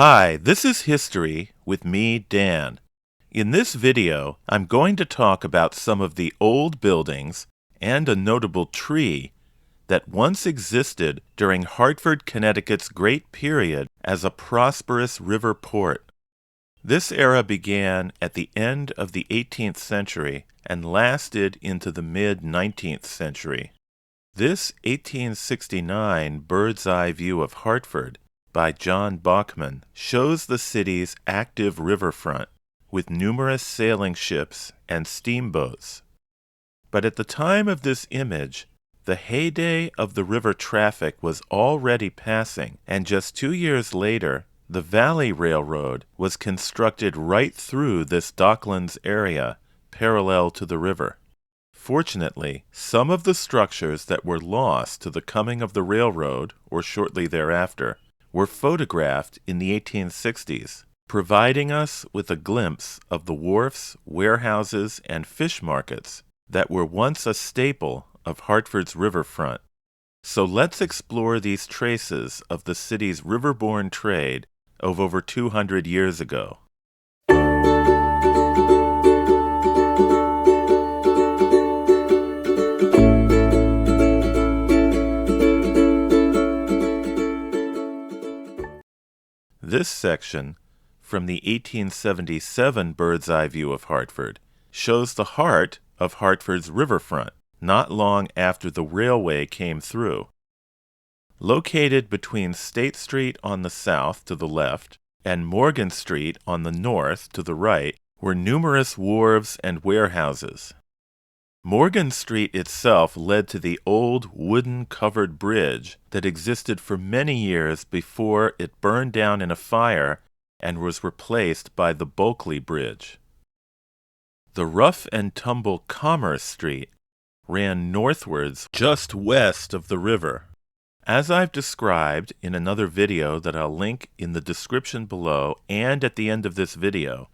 Hi, this is History with me, Dan. In this video, I'm going to talk about some of the old buildings and a notable tree that once existed during Hartford, Connecticut's great period as a prosperous river port. This era began at the end of the 18th century and lasted into the mid-19th century. This 1869 bird's-eye view of Hartford by John Bachman shows the city's active riverfront, with numerous sailing ships and steamboats. But at the time of this image, the heyday of the river traffic was already passing, and just 2 years later, the Valley Railroad was constructed right through this docklands area, parallel to the river. Fortunately, some of the structures that were lost to the coming of the railroad, or shortly thereafter, were photographed in the 1860s, providing us with a glimpse of the wharfs, warehouses, and fish markets that were once a staple of Hartford's riverfront. So let's explore these traces of the city's riverborne trade of over 200 years ago. This section, from the 1877 bird's-eye view of Hartford, shows the heart of Hartford's riverfront, not long after the railway came through. Located between State Street on the south to the left and Morgan Street on the north to the right were numerous wharves and warehouses. Morgan Street itself led to the old wooden covered bridge that existed for many years before it burned down in a fire and was replaced by the Bulkley Bridge. The rough and tumble Commerce Street ran northwards just west of the river. As I've described in another video that I'll link in the description below and at the end of this video,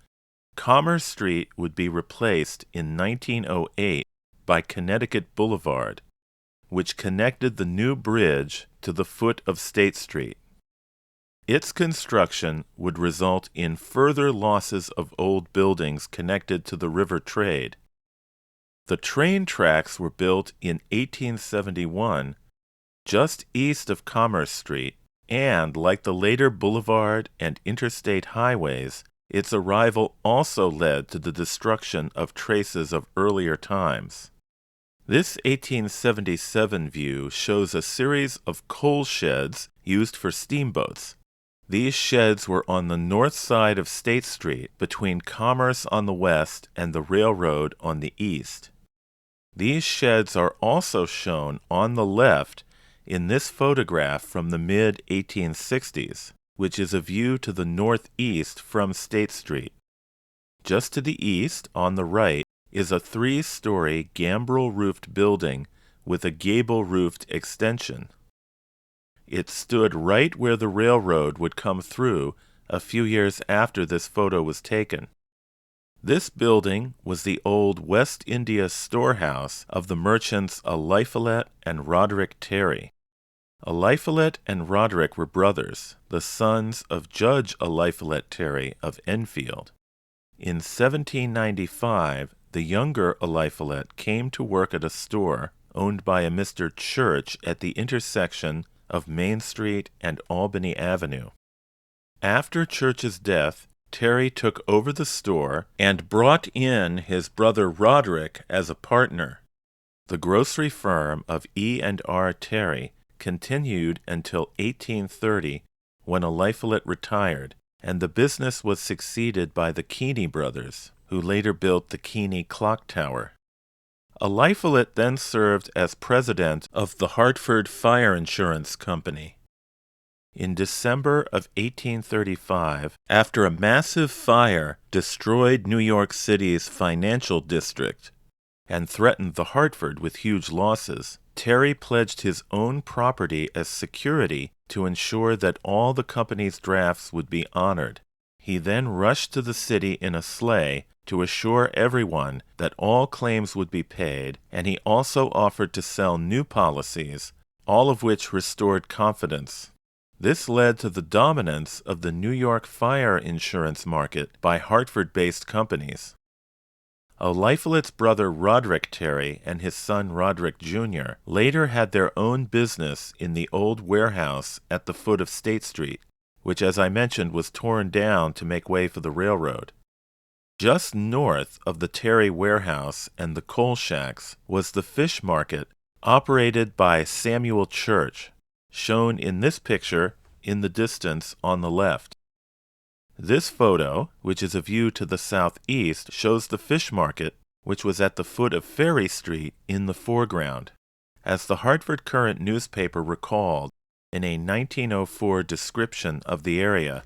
Commerce Street would be replaced in 1908 by Connecticut Boulevard, which connected the new bridge to the foot of State Street. Its construction would result in further losses of old buildings connected to the river trade. The train tracks were built in 1871 just east of Commerce Street, and like the later boulevard and interstate highways, its arrival also led to the destruction of traces of earlier times. This 1877 view shows a series of coal sheds used for steamboats. These sheds were on the north side of State Street, between Commerce on the west and the railroad on the east. These sheds are also shown on the left in this photograph from the mid-1860s, which is a view to the northeast from State Street. Just to the east, on the right, is a 3-story gambrel-roofed building with a gable-roofed extension. It stood right where the railroad would come through a few years after this photo was taken. This building was the old West India storehouse of the merchants Eliphalet and Roderic Terry. Eliphalet and Roderic were brothers, the sons of Judge Eliphalet Terry of Enfield. In 1795, the younger Eliphalet came to work at a store owned by a Mr. Church at the intersection of Main Street and Albany Avenue. After Church's death, Terry took over the store and brought in his brother Roderic as a partner. The grocery firm of E&R Terry continued until 1830, when Eliphalet retired, and the business was succeeded by the Keeney brothers, who later built the Keeney Clock Tower. Eliphalet then served as president of the Hartford Fire Insurance Company. In December of 1835, after a massive fire destroyed New York City's financial district and threatened the Hartford with huge losses, Terry pledged his own property as security to ensure that all the company's drafts would be honored. He then rushed to the city in a sleigh to assure everyone that all claims would be paid, and he also offered to sell new policies, all of which restored confidence. This led to the dominance of the New York fire insurance market by Hartford-based companies. Eliphalet's brother Roderic Terry and his son Roderic Jr. later had their own business in the old warehouse at the foot of State Street, which, as I mentioned, was torn down to make way for the railroad. Just north of the Terry warehouse and the coal shacks was the fish market operated by Samuel Church, shown in this picture in the distance on the left. This photo, which is a view to the southeast, shows the fish market, which was at the foot of Ferry Street, in the foreground. As the Hartford Courant newspaper recalled in a 1904 description of the area,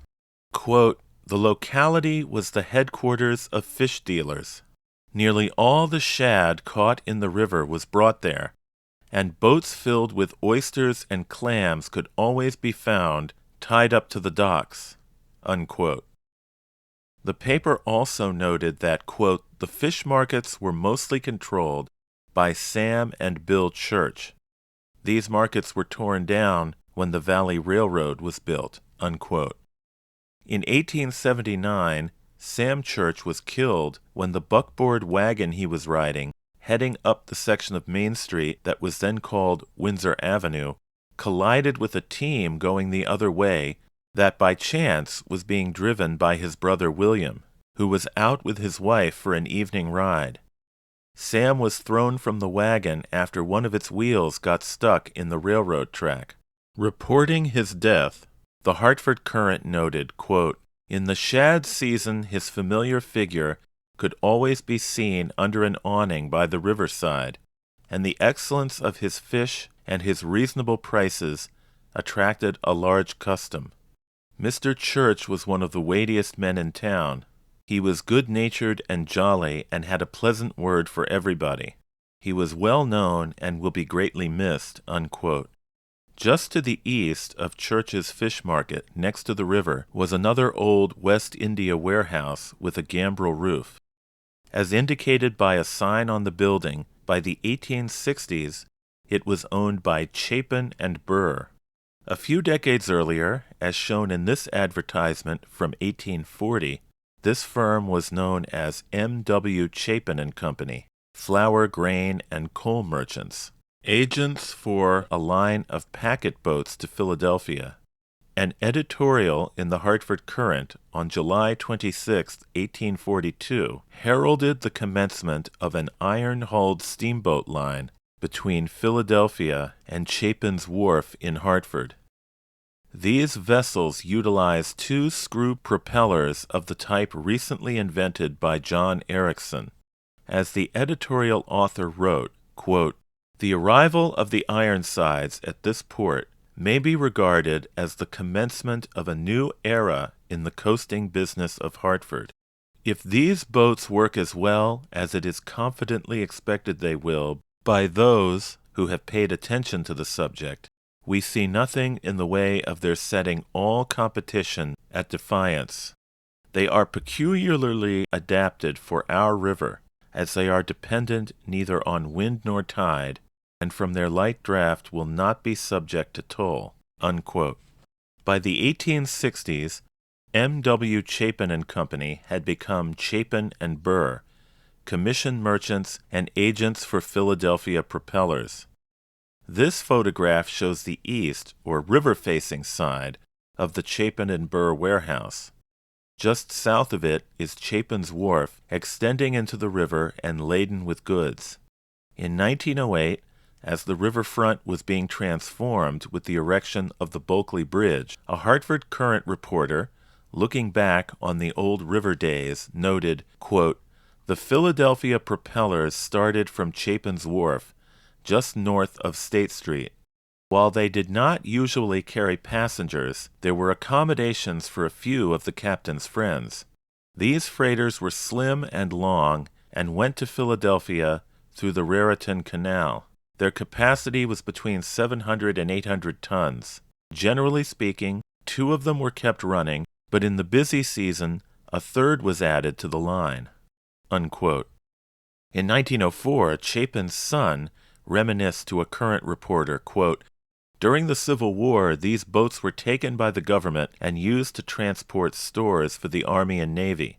quote, "The locality was the headquarters of fish dealers. Nearly all the shad caught in the river was brought there, and boats filled with oysters and clams could always be found tied up to the docks." Unquote. The paper also noted that, quote, "the fish markets were mostly controlled by Sam and Bill Church. These markets were torn down when the Valley Railroad was built." Unquote. In 1879, Sam Church was killed when the buckboard wagon he was riding, heading up the section of Main Street that was then called Windsor Avenue, collided with a team going the other way that by chance was being driven by his brother William, who was out with his wife for an evening ride. Sam was thrown from the wagon after one of its wheels got stuck in the railroad track. Reporting his death, the Hartford Courant noted, quote, "In the shad season his familiar figure could always be seen under an awning by the riverside, and the excellence of his fish and his reasonable prices attracted a large custom. Mr. Church was one of the weightiest men in town. He was good-natured and jolly and had a pleasant word for everybody. He was well known and will be greatly missed." Unquote. Just to the east of Church's fish market, next to the river, was another old West India warehouse with a gambrel roof. As indicated by a sign on the building, by the 1860s, it was owned by Chapin and Burr. A few decades earlier, as shown in this advertisement from 1840, this firm was known as M.W. Chapin and Company, flour, grain, and coal merchants, agents for a line of packet boats to Philadelphia. An editorial in the Hartford Courant on July 26, 1842, heralded the commencement of an iron-hulled steamboat line between Philadelphia and Chapin's Wharf in Hartford. These vessels utilized two screw propellers of the type recently invented by John Ericsson. As the editorial author wrote, quote, "The arrival of the Ironsides at this port may be regarded as the commencement of a new era in the coasting business of Hartford. If these boats work as well as it is confidently expected they will by those who have paid attention to the subject, we see nothing in the way of their setting all competition at defiance. They are peculiarly adapted for our river, as they are dependent neither on wind nor tide, and from their light draught will not be subject to toll." Unquote. By the 1860s, M.W. Chapin and Company had become Chapin and Burr, commission merchants and agents for Philadelphia propellers. This photograph shows the east, or river-facing side, of the Chapin and Burr warehouse. Just south of it is Chapin's Wharf, extending into the river and laden with goods. In 1908, as the riverfront was being transformed with the erection of the Bulkley Bridge, a Hartford Courant reporter, looking back on the old river days, noted, quote, "The Philadelphia propellers started from Chapin's Wharf, just north of State Street. While they did not usually carry passengers, there were accommodations for a few of the captain's friends. These freighters were slim and long and went to Philadelphia through the Raritan Canal. Their capacity was between 700 and 800 tons. Generally speaking, 2 of them were kept running, but in the busy season, a third was added to the line." Unquote. In 1904, Chapin's son reminisced to a Courant reporter, quote, During the Civil War, these boats were taken by the government and used to transport stores for the Army and Navy.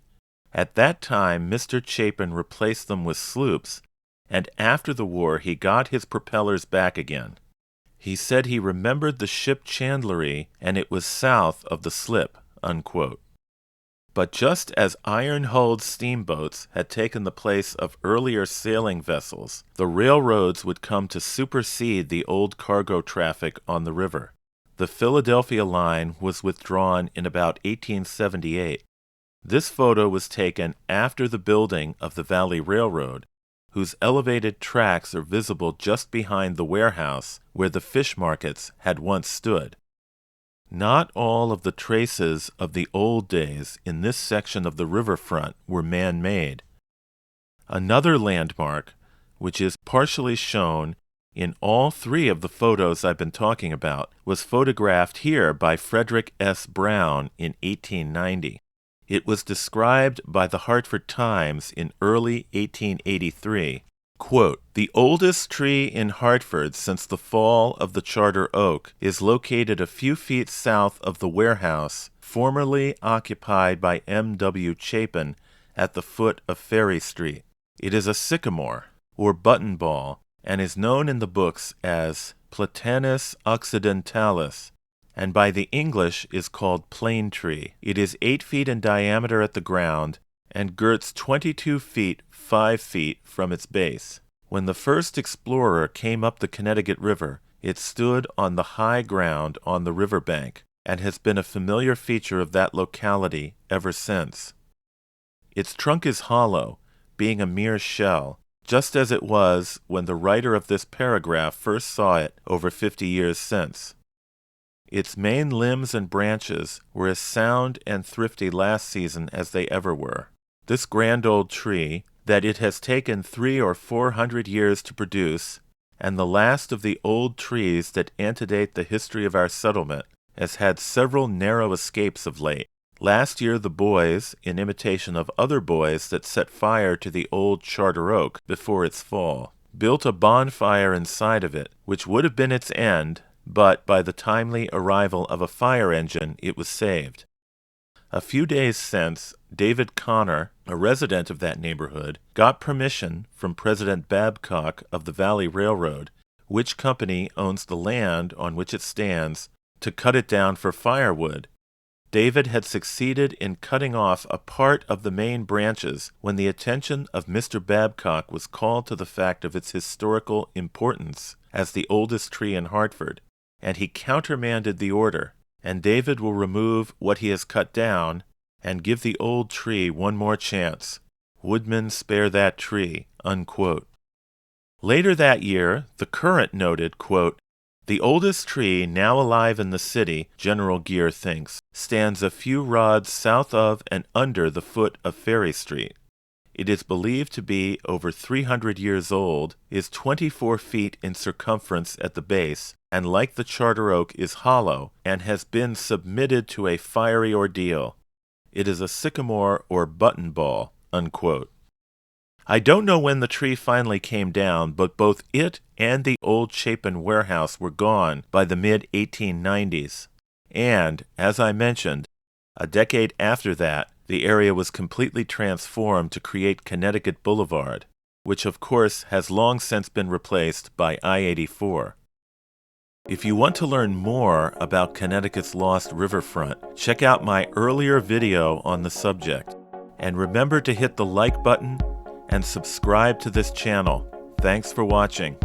At that time, Mr. Chapin replaced them with sloops, and after the war he got his propellers back again. He said he remembered the ship Chandlery, and it was south of the slip, unquote. But just as iron-hulled steamboats had taken the place of earlier sailing vessels, the railroads would come to supersede the old cargo traffic on the river. The Philadelphia line was withdrawn in about 1878. This photo was taken after the building of the Valley Railroad, whose elevated tracks are visible just behind the warehouse where the fish markets had once stood. Not all of the traces of the old days in this section of the riverfront were man-made. Another landmark, which is partially shown in all three of the photos I've been talking about, was photographed here by Frederick S. Brown in 1890. It was described by the Hartford Times in early 1883. Quote, "The oldest tree in Hartford since the fall of the Charter Oak is located a few feet south of the warehouse formerly occupied by M.W. Chapin at the foot of Ferry Street. It is a sycamore, or buttonball, and is known in the books as Platanus occidentalis, and by the English is called plane tree. It is 8 feet in diameter at the ground, and girts 22 feet 5 feet from its base. When the first explorer came up the Connecticut River, it stood on the high ground on the riverbank, and has been a familiar feature of that locality ever since. Its trunk is hollow, being a mere shell, just as it was when the writer of this paragraph first saw it over 50 years since. Its main limbs and branches were as sound and thrifty last season as they ever were. This grand old tree, that it has taken 300 or 400 years to produce, and the last of the old trees that antedate the history of our settlement, has had several narrow escapes of late. Last year the boys, in imitation of other boys that set fire to the old Charter Oak before its fall, built a bonfire inside of it, which would have been its end, but by the timely arrival of a fire engine it was saved. A few days since, David Connor, a resident of that neighborhood, got permission from President Babcock of the Valley Railroad, which company owns the land on which it stands, to cut it down for firewood. David had succeeded in cutting off a part of the main branches when the attention of Mr. Babcock was called to the fact of its historical importance as the oldest tree in Hartford, and he countermanded the order, and David will remove what he has cut down and give the old tree one more chance. Woodman, spare that tree, unquote. Later that year, the Current noted, quote, "The oldest tree now alive in the city, General Gear thinks, stands a few rods south of and under the foot of Ferry Street. It is believed to be over 300 years old, is 24 feet in circumference at the base, and like the Charter Oak is hollow, and has been submitted to a fiery ordeal. It is a sycamore or buttonball," unquote. I don't know when the tree finally came down, but both it and the old Chapin warehouse were gone by the mid-1890s. And, as I mentioned, a decade after that, the area was completely transformed to create Connecticut Boulevard, which of course has long since been replaced by I-84. If you want to learn more about Connecticut's lost riverfront, check out my earlier video on the subject. And remember to hit the like button and subscribe to this channel. Thanks for watching.